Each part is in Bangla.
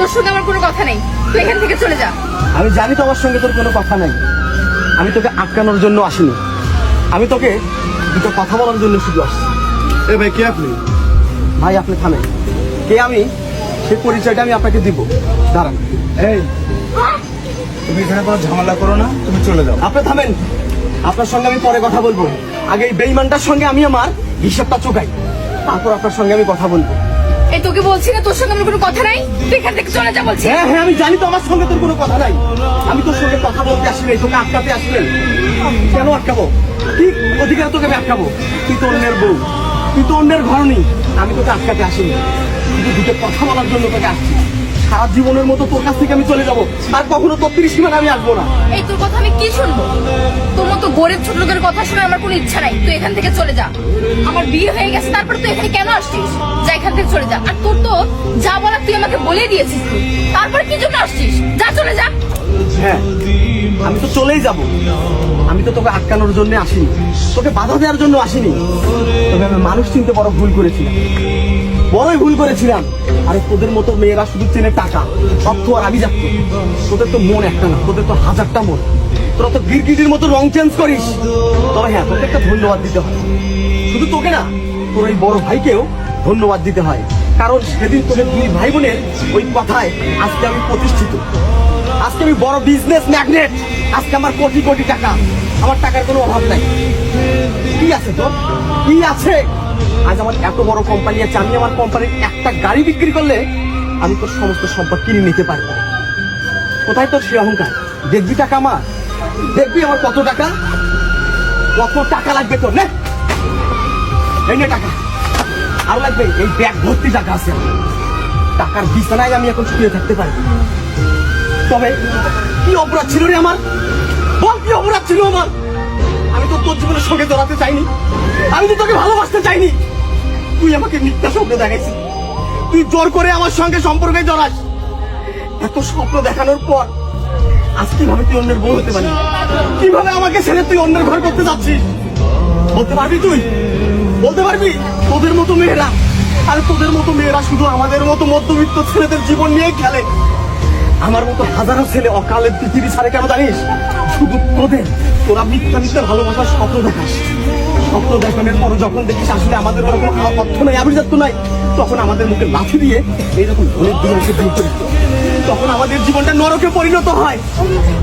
তোর সঙ্গে আমার কোনো কথা নেই, তুই এখান থেকে চলে যা। আমি জানি তোমার সঙ্গে তোর কোনো কথা নাই। আমি তোকে আটকানোর জন্য আসিনি, আমি তোকে দুটো কথা বলার জন্য শুধু আসছি। এ ভাই, কে আপনি? ভাই আপনি থামেন, কে আমি সেই পরিচয়টা আমি আপনাকে দিব। দাঁড়ান। এই, তুমি এখানে কোনো ঝামেলা করো না, তুমি চলে যাও। আপনি থামেন, আপনার সঙ্গে আমি পরে কথা বলবো। আগে এই বেঈমানটার সঙ্গে আমি আমার হিসাবটা চোকাই, তারপর আপনার সঙ্গে আমি কথা বলবো। এই তোকে বলছি না তোর সঙ্গে আমার কোনো কথা নাই, তুই এখান থেকে চলে যা বলছি। হ্যাঁ হ্যাঁ, আমি জানি তো আমার সঙ্গে তোর কোনো কথা নাই। আমি তোর সঙ্গে কথা বলতে আসি নাই, তোকে আটকাতে আসি নাই। কেন আটকাবো? কি অধিকার তোকে আমি আটকাবো? তুই তো অন্যের বউ, তুই তো অন্যের ঘর নেই। আমি তোকে আটকাতে আসিনি, কিন্তু দুটো কথা বলার জন্য তোকে আসছি। সারা জীবনের মতো তোর কাছ থেকে আমি চলে যাবো, আর কখনো তোর 30 সীমানা আমি আসবো না। এই তোর কথা আমি কি শুনবো? তোর মতো গরিব ছোট লোকের কথা শুনে আমার কোনো ইচ্ছা নাই, তুই এখান থেকে চলে যা। আমার বিয়ে হয়ে গেছে, তারপর তুই এখানে কেন আসছিস? যা এখান থেকে চলে যা। আর তোর তো যা বলার তুই আমাকে বলে দিয়েছিস, তুই তারপর কি জন্য আসছিস? যা চলে যা। হ্যাঁ, আমি তো চলেই যাব। আমি তো তোকে আটকানোর জন্য আসিনি, তোকে বাধা দেওয়ার জন্য আসিনি। তবে আমি মানুষ চিনতে বড় ভুল করেছিলাম, বড়ই ভুল করেছিলাম। আরে তোদের মতো মেয়েরা শুধু চেনে টাকা, অর্থ আর আমি যাচ্ছি। তোদের তো মন একটা না, তোদের তো হাজারটা মন। তোরা তো গিরগিটির মতো রং চেঞ্জ করিস। তবে হ্যাঁ, তোকে একটা ধন্যবাদ দিতে হয়। শুধু তোকে না, তোর এই বড় ভাইকেও ধন্যবাদ দিতে হয়। কারণ সেদিন তোদের দুই ভাই বোনের ওই কথায় আজকে আমি প্রতিষ্ঠিত, আজকে আমি বড় বিজনেস ম্যাগনেট। আজকে আমার কোটি কোটি টাকা, আমার টাকার কোনো অভাব নাই। কি আছে তোর? কি আছে? আজ আমার এত বড় কোম্পানি আছে, আমি আমার কোম্পানির একটা গাড়ি বিক্রি করলে আমি তোর সমস্ত সম্পদ কিনে নিতে পারবো। কোথায় তোর সে অহংকার? দেখবি টাকা আমার, দেখবি আমার কত টাকা, কত টাকা লাগবে তোর? নে এই নে টাকা, আর লাগবে এই ব্যাগ ভর্তি টাকা আছে। টাকার বিছানায় আমি এখন শুয়ে থাকতে পারি। তবে কি অপরাধ ছিল রে আমার? বল, কি অপরাধ ছিল আমার? আমি তো তোর জীবনের সঙ্গে জড়াতে চাইনি, আমি তো তোকে ভালোবাসতে চাইনি। তুই আমাকে মিথ্যা স্বপ্ন দেখাইছিস, তুই জোর করে আমার সঙ্গে সম্পর্কে জড়াস। এত স্বপ্ন দেখানোর পর আজ কিভাবে তুই অন্যের বউ হতে পারবি? কিভাবে আমাকে ছেড়ে তুই অন্যের ঘর করতে যাচ্ছিস? বলতে পারবি? তুই বলতে পারবি? তোদের মতো মেয়েরা, আর তোদের মতো মেয়েরা শুধু আমাদের মতো মধ্যবিত্ত ছেলেদের জীবন নিয়ে খেলে। আমার মতো হাজারো ছেলে অকালে পৃথিবী ছাড়ে কেন জানিস? শুধু তোরা মিথ্যা মিথ্যা ভালোবাসার স্বপ্ন দেখাস। স্বপ্ন দেখানোর পর যখন দেখিস আসলে আমাদের ওরকম অর্থ নাই, আভিজাত্য নাই, তখন আমাদের মুখে লাঠি দিয়ে এইরকম ধনের দিকে বিয়ে করিস। তখন আমাদের জীবনটা নরকে পরিণত হয়।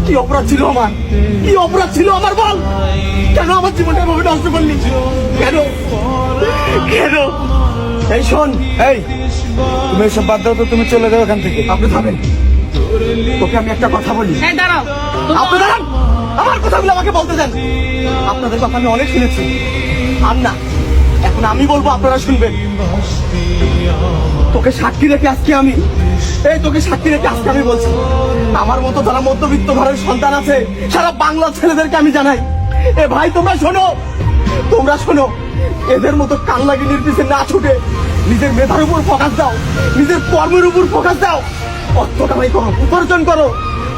কি অপরাধ ছিল আমার? কি অপরাধ ছিল আমার? বল, কেন আমার জীবনটা এভাবে নষ্ট করলি? কেন কেন? এই শোন, এই, তুমি এসব বাদ দাও তো, তুমি চলে যাও এখান থেকে। আপনি থামেন, তোকে আমি একটা কথা বলি। হ্যাঁ দাঁড়াও। আপনি দাঁড়ান, আমার কথাগুলো আমাকে বলতে দেন। আপনাদের কথা আমি অনেক শুনেছি, আর না, এখন আমি বলবো, আপনারা শুনবেন। তোকে সাক্ষী রেখে আজকে আমি তোকে সাক্ষী রেখে আজকে আমি বলছি, আমার মতো যারা মধ্যবিত্ত ঘরের সন্তান আছে সারা বাংলার ছেলেদেরকে আমি জানাই, এ ভাই তোমরা শোনো, তোমরা শোনো। এদের মতো কান্নাগিনির পিছে না ছুটে নিজের মেধার উপর ফোকাস দাও, নিজের কর্মের উপর ফোকাস দাও। অর্থ কামাই করো, উপার্জন করো।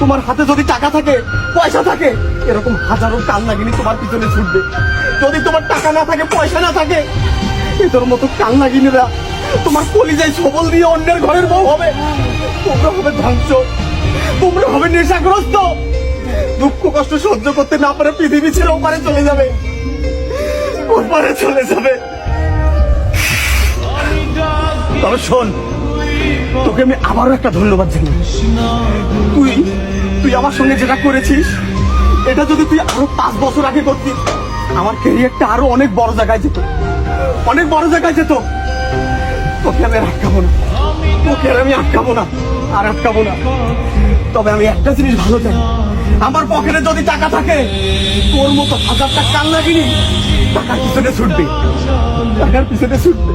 তোমার হাতে যদি টাকা থাকে, পয়সা থাকে, এরকম হাজারো কান্নাগিনি তোমার পিছনে ছুটবে। যদি তোমার টাকা না থাকে, পয়সা না থাকে, এদের মতো কান্নাগিনীরা তোমার কলিজায় সবল দিয়ে অন্যের ঘরের বউ হবে। তোমরা হবে ধ্বংস, তোমরা হবে নেশাগ্রস্ত। দুঃখ কষ্ট সহ্য করতে না পারে পৃথিবী ছেড়ে ওপারে চলে যাবে, ওপারে চলে যাবে। তবে শোন, তোকে আমি আবারও একটা ধন্যবাদ জানাই। তুই আমার সঙ্গে যেটা করেছিস, এটা যদি তুই আরো 5 বছর আগে করতিস, আমার ক্যারিয়ারটা আরো অনেক বড় জায়গায় যেত, অনেক বড় জায়গায় যেত। তোকে আমি আর আটকাবো না, তোকে আর আমি আটকাবো না, আর আটকাবো না। তবে আমি একটা জিনিস ভালো চাই, আমার পকেটে যদি টাকা থাকে, তোর মতো হাজারটা কান্নাগিনি টাকার পিছনে ছুটবে, টাকার পিছনে ছুটবে,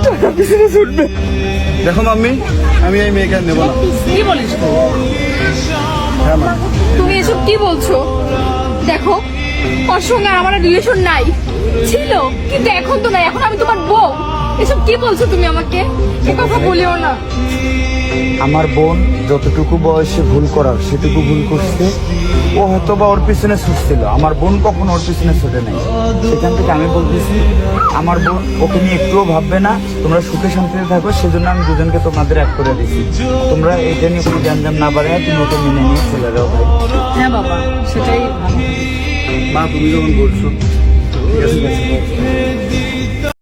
টাকার পিছনে ছুটবে। দেখো মাম্মি, আমি এই মেয়েকে আর নেবো না। কি বলিস? হ্যাঁ মা। তুমি এসব কি বলছো? দেখো, ওর সঙ্গে আর আমার রিলেশন নাই, ছিল কিন্তু এখন তো নাই, এখন আমি তোমার বউ। এসব কি বলছো তুমি আমাকে? এ কথা বলিও না। আমার বোন যতটুকু বয়সে ভুল করার সেটুকু ভুল করছে। ও হয়তো বা ওর পিছনে ছুটছিল, আমার বোন কখনো ওর পিছনে ছুটে নাই। সেখান থেকে আমি বলতেছি আমার বোন ওকে নিয়ে একটুও ভাববে না, তোমরা সুখে শান্তিতে থাকো, সেজন্য আমি দুজনকে তোমাদের এক করে দিছি। তোমরা এটা নিয়ে কোনো জ্ঞান না বাড়ায় তুমি ওকে মেনে নিয়ে চলে যাও ভাই। হ্যাঁ বাবা, সেটাই ভালো। মা তুমি যখন বলছো ঠিক আছে, ঠিক আছে।